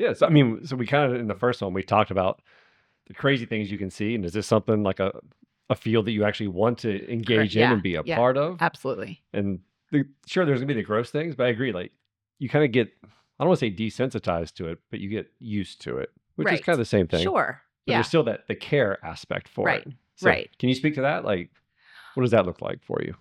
Yeah. So, I mean, so we kind of, in the first one, we talked about the crazy things you can see. And is this something like a field that you actually want to Correct. engage in Yeah. and be a Yeah. part of? Absolutely. And sure, there's gonna be the gross things, but I agree. Like you kind of get, I don't want to say desensitized to it, but you get used to it, which is kind of Right. the same thing. Sure. But there's Yeah. still the care aspect for it. Right. So Right. can you speak to that? Like, what does that look like for you?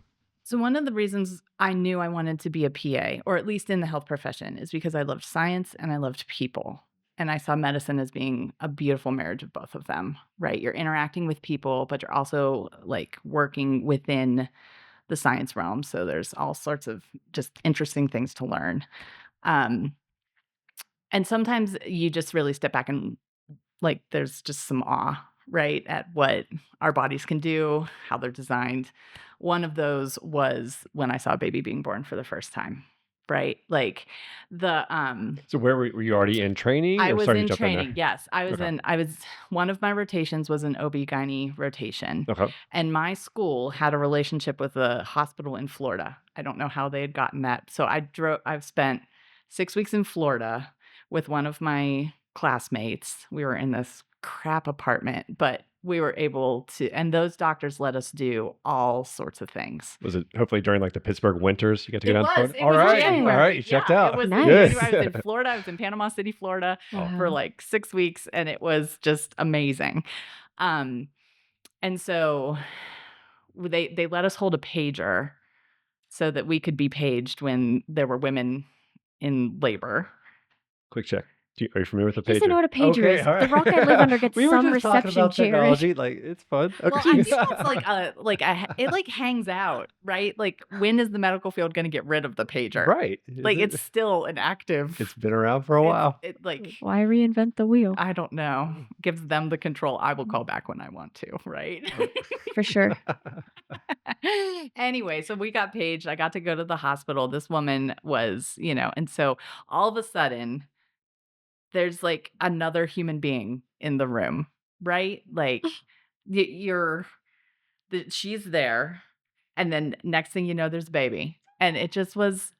So one of the reasons I knew I wanted to be a PA, or at least in the health profession, is because I loved science and I loved people. And I saw medicine as being a beautiful marriage of both of them, right? You're interacting with people, but you're also like working within the science realm. So there's all sorts of just interesting things to learn. Um, and sometimes you just really step back and like there's just some awe, right, at what our bodies can do, how they're designed. One of those was when I saw a baby being born for the first time, right? Like the So where were you already in training, I or was sorry to in jump in there? training. Yes, Okay. I was one of my rotations was an OB/GYN rotation. Okay. And my school had a relationship with a hospital in Florida. I don't know how they had gotten that. So I've spent 6 weeks in Florida with one of my classmates. We were in this crap apartment, but we were able to, and those doctors let us do all sorts of things. Was it hopefully during like the Pittsburgh winters you got to go It down to was. Florida? It All was right. January. All right. You checked Yeah, out. it was Nice. Good. January. I was in Florida. I was in Panama City, Florida for Wow. like 6 weeks, and it was just amazing. Um, and so they let us hold a pager so that we could be paged when there were women in labor. Quick check. Are you familiar with the He doesn't know pager? what a pager Okay, is. all The right. rock I live under gets We were some just talking reception, about Jared. technology. Like it's fun. Well, I Okay. think that's it like hangs out, right? Like when is the medical field going to get rid of the pager? Right. Like it's still an active. It's been around for a while. It like Why reinvent the wheel? I don't know. Gives them the control. I will call back when I want to, right? For sure. Anyway, so we got paged. I got to go to the hospital. This woman was, and so all of a sudden there's like another human being in the room, right? Like she's there, and then next thing you know, there's a baby. And it was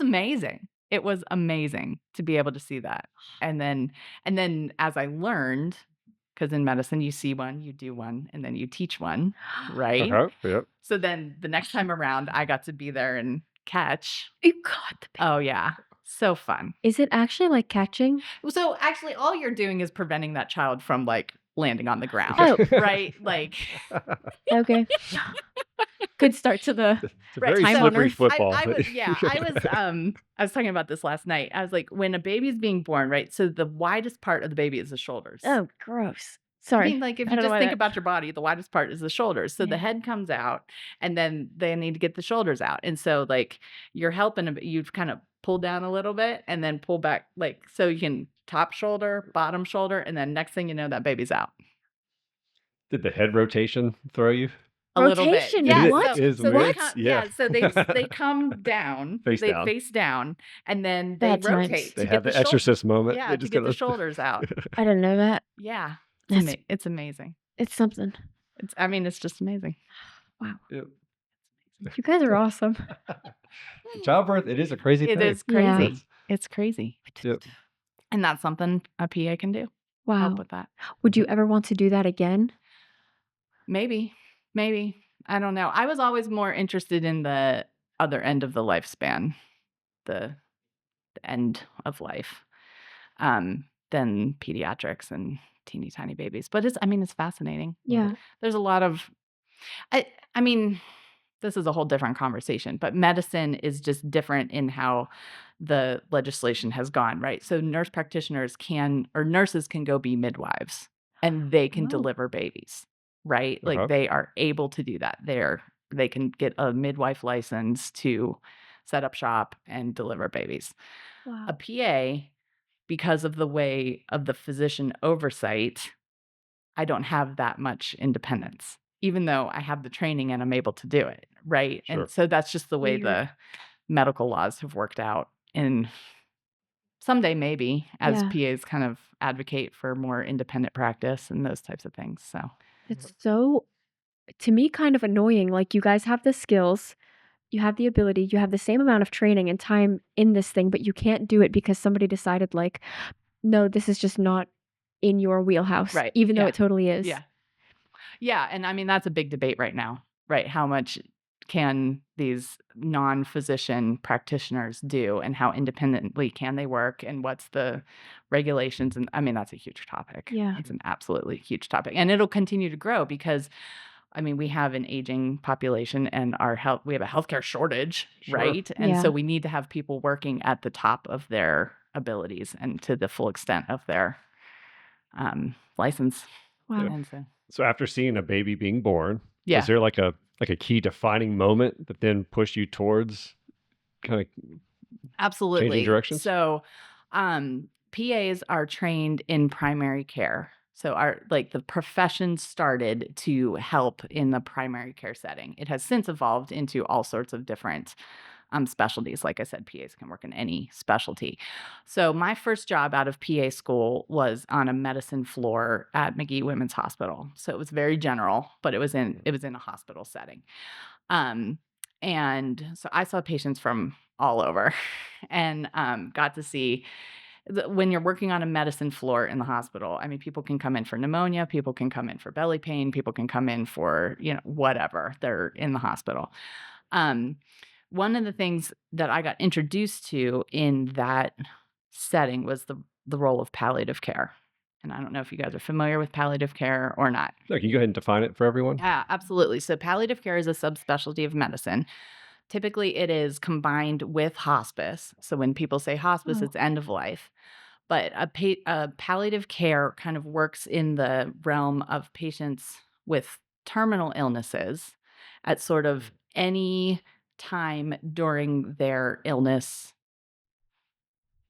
amazing. It was amazing to be able to see that. And then as I learned, because in medicine you see one, you do one, and then you teach one, right? Yep. So then the next time around, I got to be there and catch. You got the Oh yeah, so fun. Is it actually like catching? So actually, all you're doing is preventing that child from like landing on the ground, Oh. right? Like, Okay. Good start to the It's a Right, very time slippery owner. football. I was talking about this last night. I was like, when a baby's being born, right? So the widest part of the baby is the shoulders. Oh, gross. I Sorry. mean, like if I you don't know just why think that- about your body, the widest part is the shoulders. So the Yeah. head comes out, and then they need to get the shoulders out. And so like you're helping, you've kind of pull down a little bit and then pull back, like so you can top shoulder, bottom shoulder, and then next thing you know, that baby's out. Did the head rotation throw you? A little bit. Rotation? Yeah, What? It is so weird. they come, Yeah. so they come down, Face they down. face down, and then they That's nice. rotate. They to have get the exorcist moment. Yeah, They to just get the gotta- shoulders out. I didn't know that. Yeah, That's- it's amazing. It's something. It's just amazing. Yep. You guys are awesome. Childbirth, it is a crazy It thing. is crazy. Yeah. It's crazy, Yep. and that's something a PA can do. Wow. Help with that. Would you ever want to do that again? Maybe. I don't know. I was always more interested in the other end of the lifespan, the end of life, than pediatrics and teeny tiny babies. But it's fascinating. Yeah. There's a lot of, I mean, this is a whole different conversation, but medicine is just different in how the legislation has gone, right? So nurses can go be midwives, and they can Oh. deliver babies, right? Uh-huh. Like they are able to do that. They can get a midwife license to set up shop and deliver babies. Wow. A PA, because of the way of the physician oversight, I don't have that much independence, even though I have the training and I'm able to do it, right? Sure. And so that's just the way Weird. the medical laws have worked out. And someday maybe as Yeah. PAs kind of advocate for more independent practice and those types of things. So It's so, to me, kind of annoying. Like, you guys have the skills, you have the ability, you have the same amount of training and time in this thing, but you can't do it because somebody decided, like, no, this is just not in your wheelhouse, Right. even though Yeah. it totally is. Yeah. Yeah. And I mean, that's a big debate right now, right? How much can these non-physician practitioners do, and how independently can they work, and what's the regulations? And I mean, that's a huge topic. Yeah. It's an absolutely huge topic. And it'll continue to grow because I mean, we have an aging population and we have a healthcare shortage, Sure. right? And Yeah. so we need to have people working at the top of their abilities and to the full extent of their license. Wow. Yeah. And so, So after seeing a baby being born, yeah. was there like a key defining moment that then pushed you towards kind of Absolutely. changing directions? So, PAs are trained in primary care. So the profession started to help in the primary care setting. It has since evolved into all sorts of different specialties. Like I said, PAs can work in any specialty. So my first job out of PA school was on a medicine floor at McGee Women's Hospital. So it was very general, but it was in a hospital setting. And so I saw patients from all over and got to see when you're working on a medicine floor in the hospital. I mean, people can come in for pneumonia, people can come in for belly pain, people can come in for, whatever. They're in the hospital. One of the things that I got introduced to in that setting was the role of palliative care. And I don't know if you guys are familiar with palliative care or not. No, can you go ahead and define it for everyone? Yeah, absolutely. So palliative care is a subspecialty of medicine. Typically, it is combined with hospice. So when people say hospice, it's end of life. But a palliative care kind of works in the realm of patients with terminal illnesses at sort of any time during their illness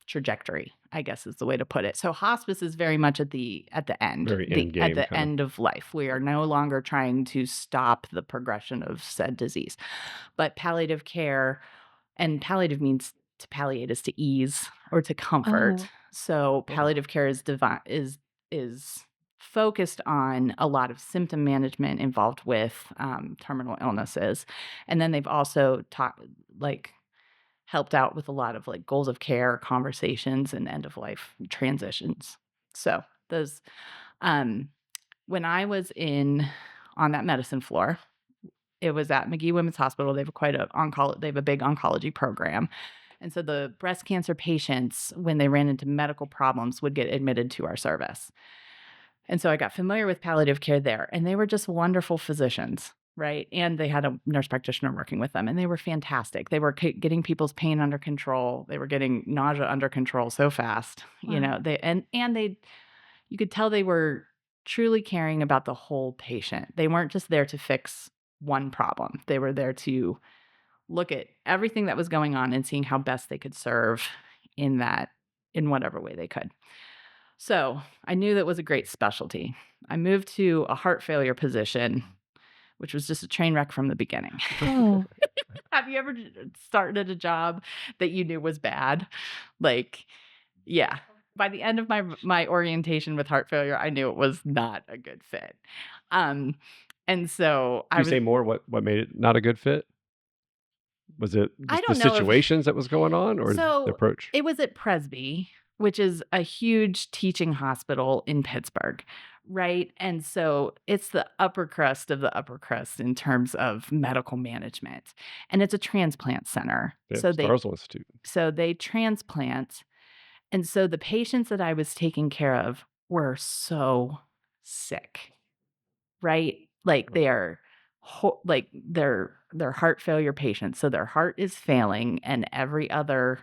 trajectory, I guess is the way to put it. So hospice is very much at the end, Very end game, at the kind of. end of life. We are no longer trying to stop the progression of said disease. But palliative care, and palliative means to palliate is to ease or to comfort. Oh. So palliative care is focused on a lot of symptom management involved with terminal illnesses. And then they've also helped out with a lot of goals of care conversations and end of life transitions. So those, when I was on that medicine floor, it was at McGee Women's Hospital. They have a big oncology program. And so the breast cancer patients, when they ran into medical problems, would get admitted to our service. And so I got familiar with palliative care there, and they were just wonderful physicians. Right. And they had a nurse practitioner working with them, and they were fantastic. They were getting people's pain under control. They were getting nausea under control so fast, Wow. You could tell they were truly caring about the whole patient. They weren't just there to fix one problem. They were there to look at everything that was going on and seeing how best they could serve in whatever way they could. So I knew that was a great specialty. I moved to a heart failure position, which was just a train wreck from the beginning. Oh. Have you ever started a job that you knew was bad? Yeah. By the end of my orientation with heart failure, I knew it was not a good fit. And so Can you say more what made it not a good fit? Was it I just don't the know if- situations that was going on, or So, the approach? It was at Presby, which is a huge teaching hospital in Pittsburgh, right? And so it's the upper crust of the upper crust in terms of medical management. And it's a transplant center. Yeah, So Starzl Institute. So they transplant. And so the patients that I was taking care of were so sick, right? They are they're heart failure patients. So their heart is failing and every other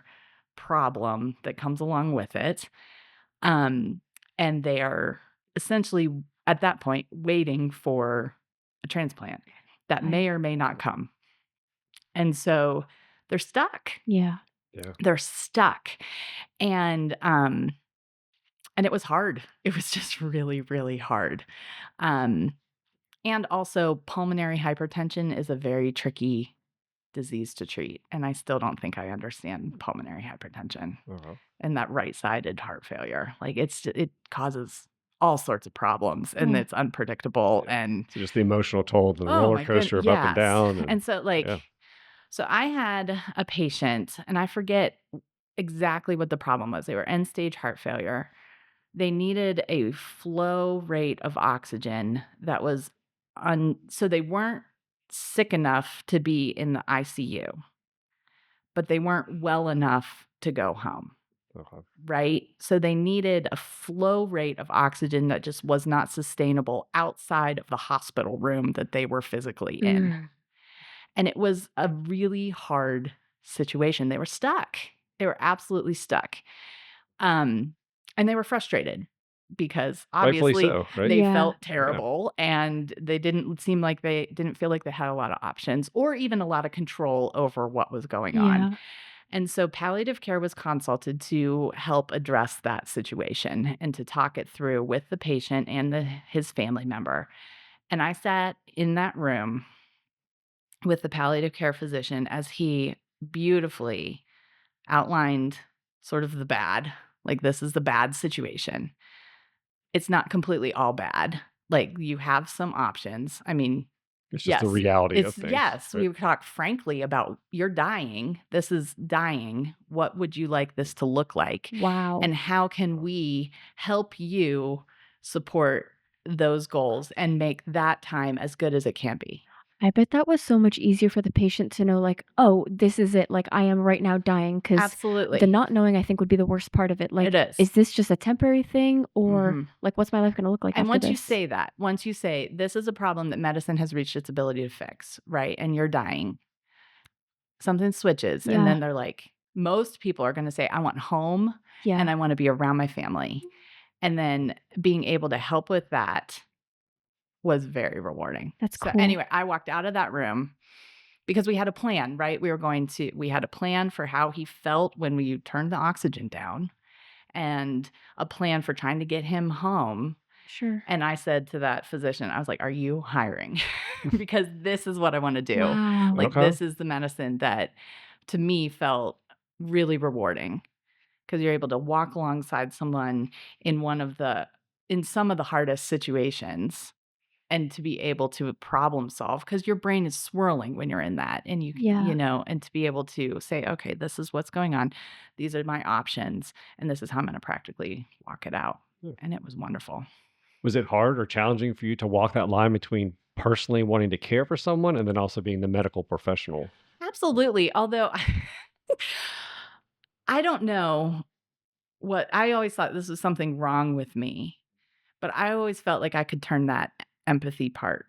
problem that comes along with it. And they are essentially at that point waiting for a transplant that may or may not come. And so they're stuck. Yeah. They're stuck. And it was hard. It was just really, really hard. And also pulmonary hypertension is a very tricky disease to treat. And I still don't think I understand pulmonary hypertension and that right-sided heart failure. It causes all sorts of problems and it's unpredictable. And so just the emotional toll, the roller coaster of up and down. And so so I had a patient, and I forget exactly what the problem was. They were end-stage heart failure. They needed a flow rate of oxygen that was so they weren't sick enough to be in the ICU, but they weren't well enough to go home, Okay. right? So they needed a flow rate of oxygen that just was not sustainable outside of the hospital room that they were physically in. Mm. And it was a really hard situation. They were stuck. They were absolutely stuck. And they were frustrated because Rightfully obviously so, right? they Yeah. felt terrible and they didn't feel like they had a lot of options or even a lot of control over what was going on. Yeah. And so palliative care was consulted to help address that situation and to talk it through with the patient and his family member. And I sat in that room with the palliative care physician as he beautifully outlined sort of the bad, like this is the bad situation. It's not completely all bad. Like you have some options. I mean, It's just the yes, reality of things. yes, Right? we talk frankly about you're dying. This is dying. What would you like this to look like? Wow. And how can we help you support those goals and make that time as good as it can be? I bet that was so much easier for the patient to know, like, oh, this is it. Like, I am right now dying. Because Absolutely. the not knowing, I think, would be the worst part of it. Like, It is. this just a temporary thing? Or, Mhm. like, what's my life going to look like And after once you this? say that, once you say this is a problem that medicine has reached its ability to fix, right? And you're dying, something switches. And Yeah. then they're like, most people are going to say, I want home Yeah. and I want to be around my family. And then being able to help with that was very rewarding. That's So cool. anyway, I walked out of that room because we had a plan, right? We had a plan for how he felt when we turned the oxygen down and a plan for trying to get him home. Sure. And I said to that physician, I was like, are you hiring? Because this is what I want to do. Wow. Like, Okay. this is the medicine that to me felt really rewarding because you're able to walk alongside someone in some of the hardest situations and to be able to problem solve because your brain is swirling when you're in that. And Yeah. and to be able to say, okay, this is what's going on. These are my options. And this is how I'm going to practically walk it out. Yeah. And it was wonderful. Was it hard or challenging for you to walk that line between personally wanting to care for someone and then also being the medical professional? Absolutely. Although I don't know I always thought this was something wrong with me, but I always felt like I could turn that empathy part.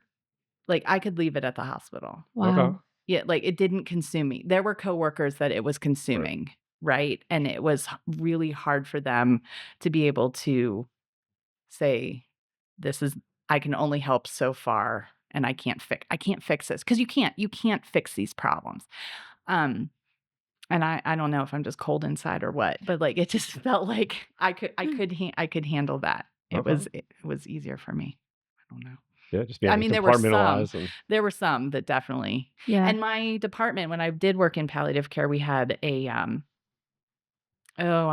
Like I could leave it at the hospital. Okay. Wow. Yeah, like it didn't consume me. There were coworkers that it was consuming, right? And it was really hard for them to be able to say, I can only help so far and I can't fix this. Because you can't fix these problems. And I don't know if I'm just cold inside or what, but like it just felt like I could handle that. Okay. It was easier for me. I don't know. Yeah, just being I able mean, to there were some compartmentalize and that definitely. Yeah. And my department, when I did work in palliative care, we had a I'm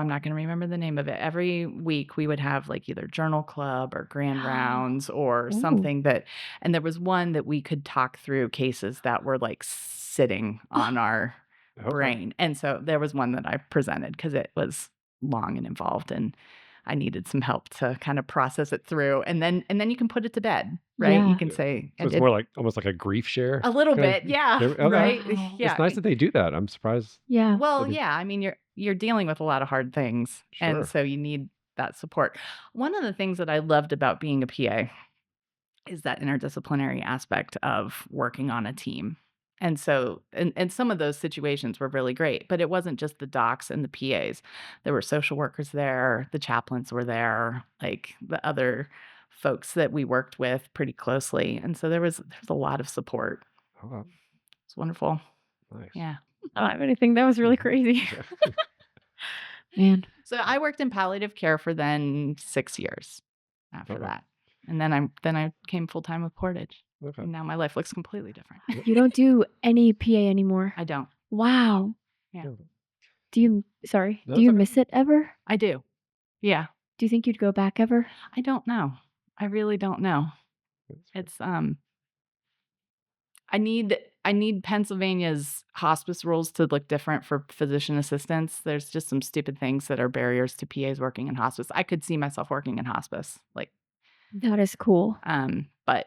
not going to remember the name of it. Every week we would have like either journal club or grand rounds or Ooh. something and there was one that we could talk through cases that were like sitting on our okay. brain. And so there was one that I presented because it was long and involved and I needed some help to kind of process it through. And then you can put it to bed, right? Yeah. You can say, So it's more like almost like a grief share. a little kind of- bit. Yeah. Okay. Right. Wow. Yeah. It's nice that they do that. I'm surprised. Yeah. Well, That is- yeah. I mean, you're dealing with a lot of hard things. And Sure. so you need that support. One of the things that I loved about being a PA is that interdisciplinary aspect of working on a team. And so, and some of those situations were really great, but it wasn't just the docs and the PAs. There were social workers there, the chaplains were there, like the other folks that we worked with pretty closely. And so there's a lot of support. Okay. It's wonderful. Nice. Yeah. I don't have anything. That was really crazy. Man. So I worked in palliative care for then 6 years after Okay. that. And then I came full time with Portage. Okay. And now my life looks completely different. You don't do any PA anymore. I don't. Wow. Yeah. Yeah. Do you No, do it's you okay. miss it ever? I do. Yeah. Do you think you'd go back ever? I don't know. I really don't know. That's fair. It's I need I need Pennsylvania's hospice rules to look different for physician assistants. There's just some stupid things that are barriers to PAs working in hospice. I could see myself working in hospice, That is cool. but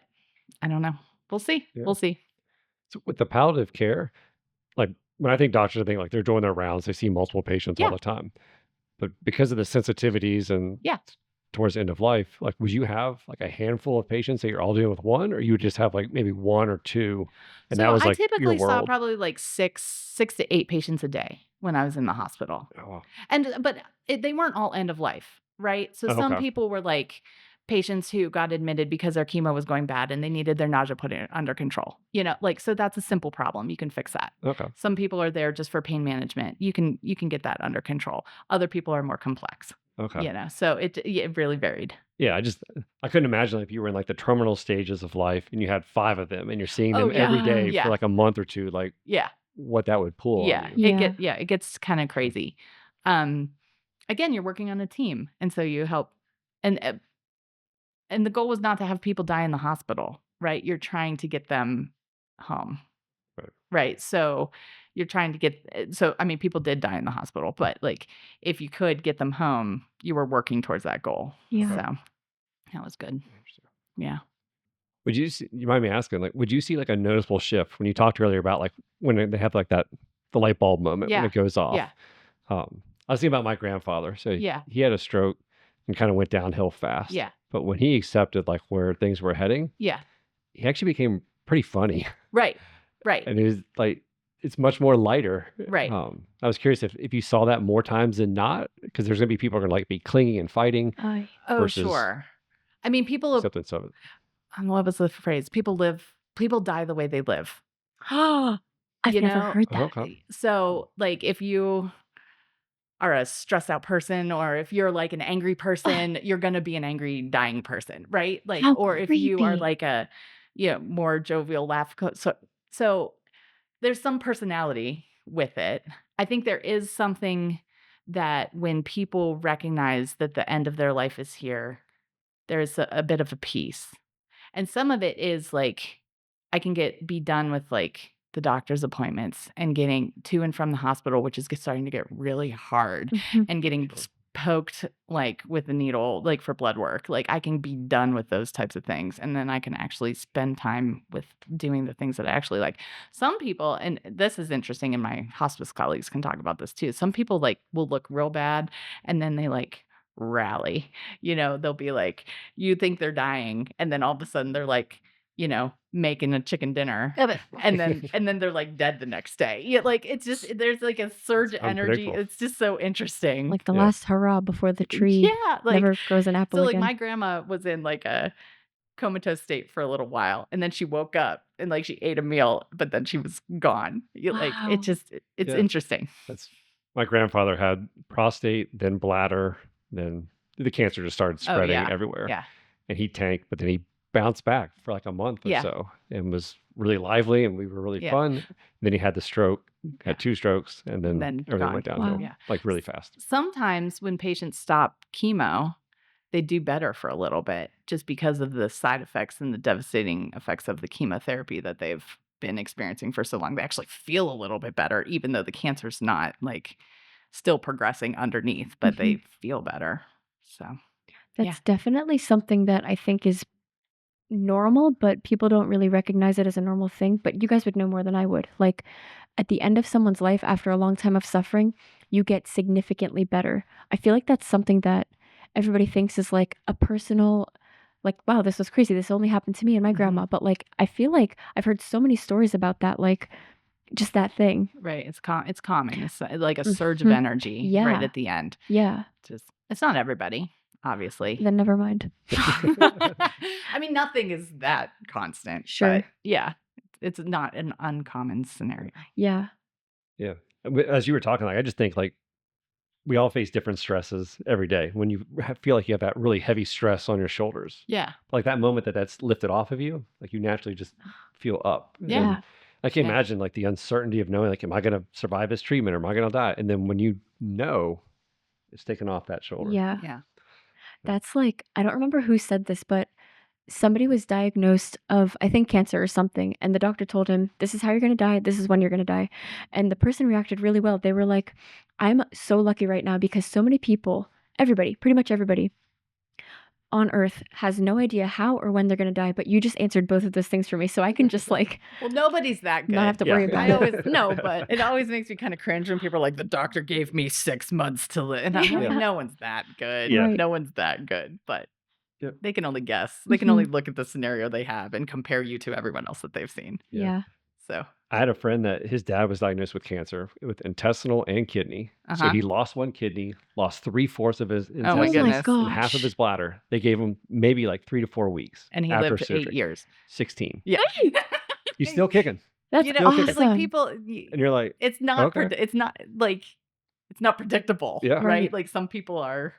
I don't know. We'll see. Yeah. We'll see. So with the palliative care, like when I think doctors, I think like they're doing their rounds, they see multiple patients all Yeah. the time. But because of the sensitivities and Yeah. towards the end of life, like would you have like a handful of patients that you're all dealing with one, or you would just have like maybe one or two, and that So was I like your typically saw world? probably like six to eight patients a day when I was in the hospital. Oh, But they weren't all end of life, right? So some okay. people were like patients who got admitted because their chemo was going bad and they needed their nausea put under control. So that's a simple problem. You can fix that. Okay. Some people are there just for pain management. You can get that under control. Other people are more complex. Okay. So it really varied. Yeah, I couldn't imagine if you were in like the terminal stages of life and you had 5 of them and you're seeing them Oh, yeah. every day Yeah. for like a month or two, like Yeah. what that would pull Yeah. on you. It gets kind of crazy. Again, you're working on a team, and so you help, and the goal was not to have people die in the hospital, right? You're trying to get them home, right? So you're trying to get. So I mean, people did die in the hospital, but like if you could get them home, you were working towards that goal. Yeah. So that was good. Yeah. You mind me asking, like, would you see like a noticeable shift when you talked earlier about like when they have like the light bulb moment when Yeah. it goes off? Yeah. I was thinking about my grandfather. So Yeah. he had a stroke and kind of went downhill fast. Yeah. But when he accepted like where things were heading, Yeah. he actually became pretty funny. Right. And it was like it's much more lighter. Right. I was curious if you saw that more times than not, because there's gonna be people who are gonna like be clinging and fighting Oh, versus sure. I mean, people. acceptance of it. What was the phrase? People die the way they live. I've You never know? heard that. Okay. So, like, if you are a stressed out person, or if you're like an angry person, you're gonna be an angry dying person, right? Like, How or if you are creepy. like a, more jovial laugh. So there's some personality with it. I think there is something that when people recognize that the end of their life is here, there's a bit of a peace. And some of it is like I can be done with like the doctor's appointments and getting to and from the hospital, which is starting to get really hard, Mhm. and getting poked like with a needle, like for blood work. Like I can be done with those types of things. And then I can actually spend time with doing the things that I actually like. Some people, and this is interesting, and my hospice colleagues can talk about this too. Some people like will look real bad and then they like rally. They'll be like, you think they're dying, and then all of a sudden they're like, making a chicken dinner, and then they're like dead the next day. Yeah, like it's just there's like a surge of energy. unpredictable. It's just so interesting. Like the Yeah. last hurrah before the tree Yeah, like never grows an apple so like again. my grandma was in like a comatose state for a little while, and then she woke up and like she ate a meal, but then she was gone. Like Wow. it's Yeah. interesting. That's my grandfather had prostate, then bladder, then the cancer just started spreading yeah. everywhere. Yeah. And he tanked, but then he bounced back for like a month or Yeah. so and was really lively and we were really Yeah. fun. And then he had the stroke, Yeah. had 2 strokes, and then everything gone. went downhill Wow. Yeah. like really fast. Sometimes when patients stop chemo, they do better for a little bit just because of the side effects and the devastating effects of the chemotherapy that they've been experiencing for so long. They actually feel a little bit better, even though the cancer's not like still progressing underneath, but they feel better. So That's definitely something that I think is normal, but people don't really recognize it as a normal thing. But you guys would know more than I would. Like at the end of someone's life, after a long time of suffering, you get significantly better. I feel like that's something that everybody thinks is like a personal, like, wow, this was crazy. This only happened to me and my grandma. But like, I feel like I've heard so many stories about that, like just that thing. right, it's calming. It's like a surge of Mhm. energy Yeah. right at the end. Yeah. It's not everybody, obviously. Then never mind. I mean, nothing is that constant. Sure. But yeah, it's not an uncommon scenario. Yeah. Yeah. As you were talking, like I just think like we all face different stresses every day. When you feel like you have that really heavy stress on your shoulders, Yeah. like that moment that's lifted off of you, like you naturally just feel up. Yeah. And I can Yeah. imagine like the uncertainty of knowing like, am I going to survive this treatment or am I going to die? And then when you know, it's taken off that shoulder. Yeah. Yeah. That's like, I don't remember who said this, but somebody was diagnosed of, I think, cancer or something, and the doctor told him, this is how you're going to die, this is when you're going to die. And the person reacted really well. They were like, I'm so lucky right now because so many people, everybody, pretty much everybody on earth has no idea how or when they're going to die, but you just answered both of those things for me, so I can just like Well, nobody's that good. not have to Yeah. worry about I it. always no, but it always makes me kind of cringe when people are like, the doctor gave me 6 months to live. And I'm like, Yeah. no one's that good. Yeah. Right. No one's that good. But Yep. they can only guess. They can only look at the scenario they have and compare you to everyone else that they've seen. Yeah. So I had a friend that his dad was diagnosed with cancer, with intestinal and kidney. So he lost one kidney, lost 3/4 of his Oh my Oh intestines, goodness. my gosh. and half of his bladder. They gave him maybe like 3 to 4 weeks. and he after lived surgery. 8 years. 16. Yeah. He's still kicking. That's You know, awesome. it's like people And you're like, it's not okay. it's not like it's not predictable. Yeah. Right? Right. Like some people are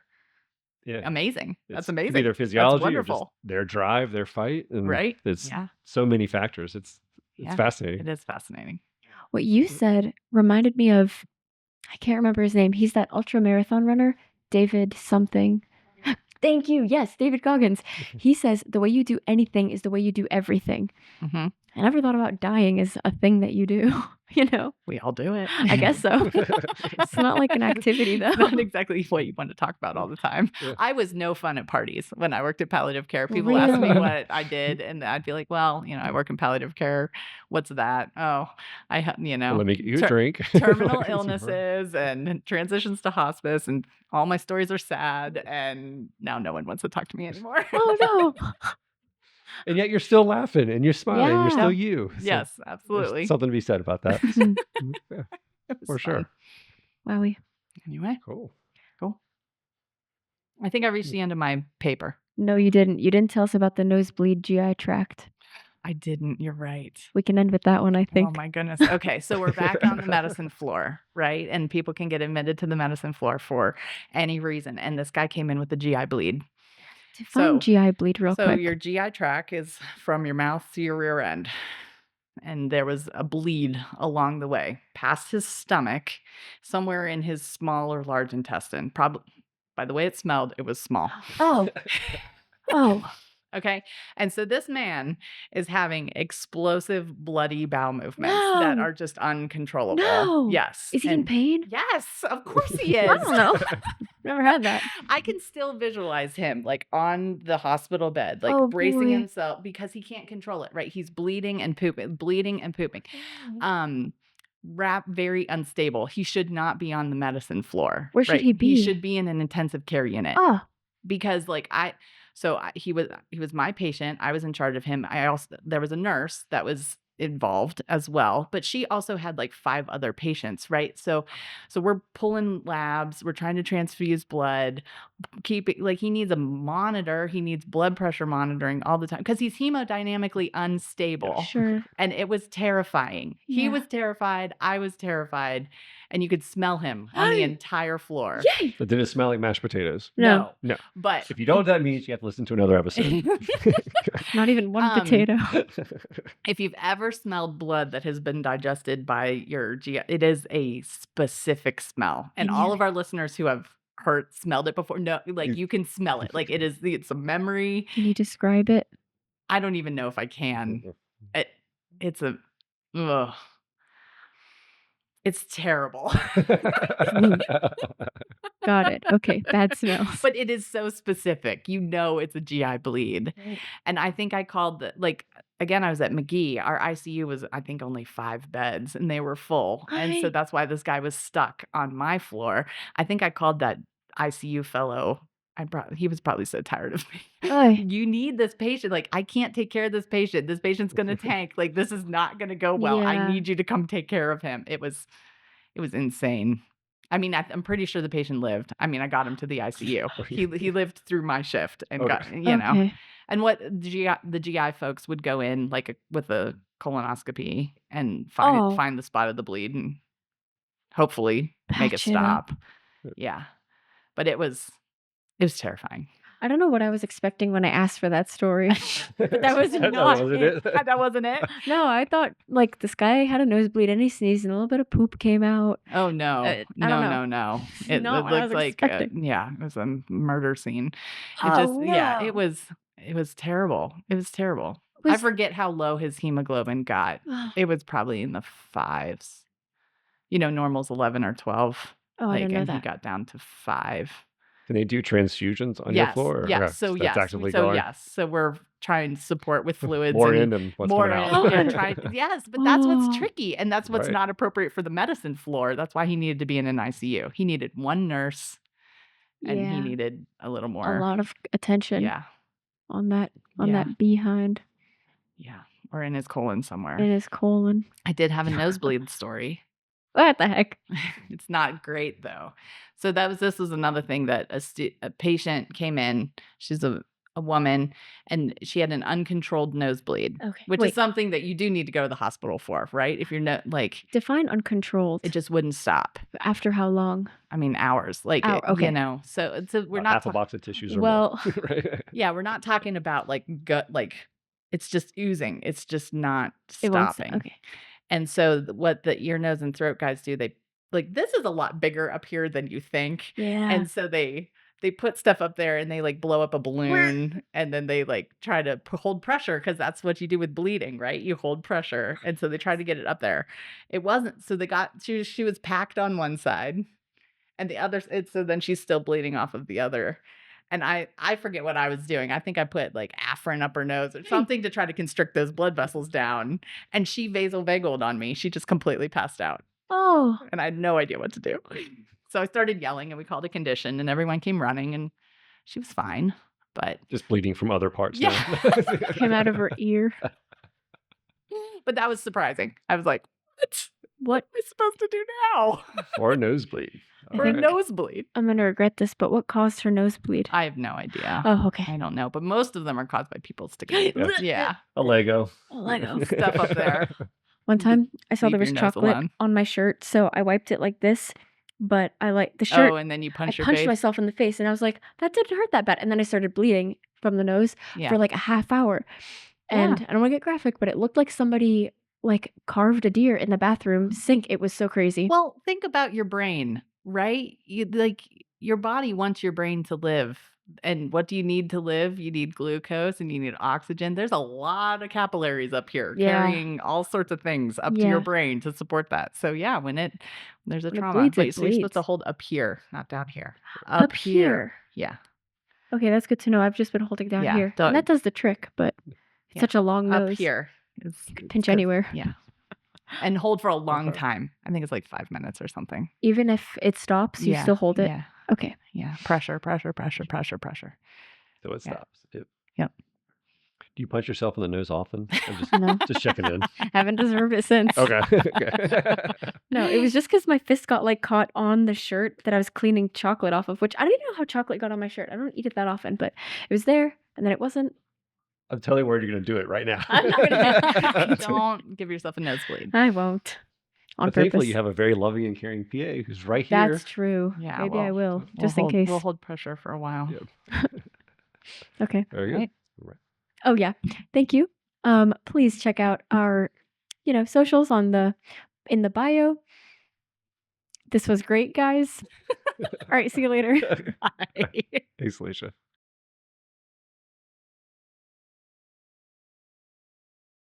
yeah. amazing. That's It's- Could amazing. be their physiology or just wonderful. their drive, their fight. And Right? it's Yeah. so many factors. It's Yeah. fascinating. It is fascinating. What you said reminded me of, I can't remember his name. He's that ultra marathon runner, David something. Thank you. Yes, David Goggins. He says the way you do anything is the way you do everything. Mhm. I never thought about dying as a thing that you do, you know? We all do it. I guess so. It's not like an activity, though. It's not exactly what you want to talk about all the time. Yeah. I was no fun at parties when I worked at palliative care. People asked me Really? what I did, and I'd be like, "Well, I work in palliative care. What's that? Oh, Let me get you a ter- drink. terminal Like, illnesses and transitions to hospice, and all my stories are sad. And now no one wants to talk to me anymore. Oh, no. And yet you're still laughing and you're smiling. You're Yeah. still you. So Yes, there's absolutely. something to be said about that. Mhm. Yeah, It was for sure. fun. Wowie. Anyway, Cool. I think I reached the end of my paper. No, you didn't. You didn't tell us about the nosebleed GI tract. I didn't. You're right. We can end with that one, I think. Oh my goodness. Okay, so we're back on the medicine floor, right? And people can get admitted to the medicine floor for any reason. And this guy came in with a GI bleed. Define GI bleed real So quick. your GI tract is from your mouth to your rear end. And there was a bleed along the way, past his stomach, somewhere in his small or large intestine. Probably, by the way it smelled, it was small. Oh. Oh. Okay. And so this man is having explosive, bloody bowel movements that No. are just uncontrollable. No. Yes. Is he in And- pain? Yes, of course he is. I don't know. Never had that. I can still visualize him like on the hospital bed, like Oh, bracing boy. himself because he can't control it, right? He's bleeding and pooping, bleeding and pooping. Very unstable. He should not be on the medicine floor. Where should right? he be? He should be in an intensive care unit Oh. because he was my patient. I was in charge of him. There was a nurse that was involved as well, but she also had like 5 other patients, right? So we're pulling labs, we're trying to transfuse blood, he needs a monitor, he needs blood pressure monitoring all the time because he's hemodynamically unstable. Sure. And it was terrifying. He Yeah. was terrified, I was terrified, and you could smell him on the entire floor. Yay. But did it smell like mashed potatoes? No. No. But If you don't know what that means, you have to listen to another episode. Not even one potato. if you've ever smelled blood that has been digested by your GI, it is a specific smell. And all of our listeners who have smelled it before, no, like you can smell it. Like it's a memory. Can you describe it? I don't even know if I can. It's terrible. Got it. Okay. Bad smells. But it is so specific. It's a GI bleed. Right. And I think I called again, I was at McGee. Our ICU was, I think, only 5 beds and they were full. And so Hi. that's why this guy was stuck on my floor. I think I called that ICU fellow. He was probably so tired of me. Hi. You need this patient. Like, I can't take care of this patient. This patient's going to tank. Like, this is not going to go well. Yeah. I need you to come take care of him. It was insane. I mean, I'm pretty sure the patient lived. I mean, I got him to the ICU. He lived through my shift and got, Okay. And what the GI folks would go in with a colonoscopy and find the spot of the bleed and hopefully make it Patch it up. stop. Yeah. But it was terrifying. I don't know what I was expecting when I asked for that story. But that was not wasn't it. That wasn't it? No, I thought like this guy had a nosebleed and he sneezed and a little bit of poop came out. Oh no. I don't know. No. It Not what I looked was like expecting. it was a murder scene. Oh, Yeah, no. it was It was terrible. It was terrible. I forget how low his hemoglobin got. It was probably in the 5s. Normal's 11 or 12. Oh, I didn't know And he that. got down to 5. Can they do transfusions on your Yes, floor? Or, yes. So that's yes, actively so going. yes. So we're trying to support with fluids More and in and what's more coming in, out. and try. Yes, but that's what's Oh. tricky, and that's what's Right. not appropriate for the medicine floor. That's why he needed to be in an ICU. He needed one nurse, and he Yeah. needed a little A more. lot of attention Yeah, on that Yeah. behind yeah, or in his colon somewhere. in his colon. I did have a nosebleed story. What the heck? It's not great though. So this was another thing that a patient came in. She's a woman, and she had an uncontrolled nosebleed, Okay. which Wait. is something that you do need to go to the hospital for, right? If you're not Define uncontrolled. it just wouldn't stop. After how long? I mean, hours. Okay. So we're About not half a box of tissues or Well, more. Right? yeah, we're not talking about gut, it's just oozing. It's just not it won't. stopping. Okay. And so what the ear, nose, and throat guys do, they this is a lot bigger up here than you think. Yeah. And so they put stuff up there and they blow up a balloon and then they try to hold pressure, because that's what you do with bleeding, right? You hold pressure. And so they tried to get it up there. It wasn't. So she was packed on one side and the other. So then she's still bleeding off of the other. And I forget what I was doing. I think I put Afrin up her nose or something to try to constrict those blood vessels down. And she vasovagaled on me. She just completely passed out. Oh. And I had no idea what to do. So I started yelling and we called a condition and everyone came running and she was fine. But Just bleeding from other parts Yeah. now. Came out of her ear. but that was surprising. I was like, what What? am I supposed to do now? Or a nosebleed. I For think- a nosebleed. I'm gonna regret this, but what caused her nosebleed? I have no idea. Oh, okay. I don't know. But most of them are caused by people sticking yeah. A Lego. A Lego. Stuff up there. One time I saw Leave there was your nose chocolate alone. on my shirt, so I wiped it like this, but the shirt. Oh, and then you I punch your punched face. myself in the face, and I was like, that didn't hurt that bad. And then I started bleeding from the nose Yeah. for a half hour. And I don't want to get graphic, but it looked like somebody carved a deer in the bathroom sink. It was so crazy. Well, think about your brain, right? Your body wants your brain to live. And what do you need to live? You need glucose and you need oxygen. There's a lot of capillaries up here Yeah. carrying all sorts of things up to Yeah. your brain to support that. So yeah, there's a When it trauma. bleeds, it Wait, so you're supposed to bleeds. hold up here, not down here. Up here. Yeah. Okay, that's good to know. I've just been holding down Yeah, here. don't- And that does the trick, but it's Yeah, such a long nose. Up here. Pinch anywhere. Yeah. And hold for a long time. I think it's 5 minutes or something. Even if it stops, you Yeah, still hold it. Yeah. Okay. Yeah. Pressure, pressure, pressure, pressure, pressure. So it Yeah. stops. Yep. Do you punch yourself in the nose often? I'm just, No. just checking in. Haven't deserved it since. Okay. Okay. No, it was just because my fist got caught on the shirt that I was cleaning chocolate off of, which I don't even know how chocolate got on my shirt. I don't eat it that often, but it was there, and then it wasn't. I'm totally worried you're going to do it right now. I'm not gonna Don't give yourself a nosebleed. I won't. On But purpose. thankfully, you have a very loving and caring PA who's right here. That's true. Yeah, Maybe well, I will, We'll just in hold- case. We'll hold pressure for a while. Yep. Okay. Very good. Right. Right. Oh yeah. Thank you. Please check out our, socials in the bio. This was great, guys. All right. See you later. Bye. Thanks, Alycia.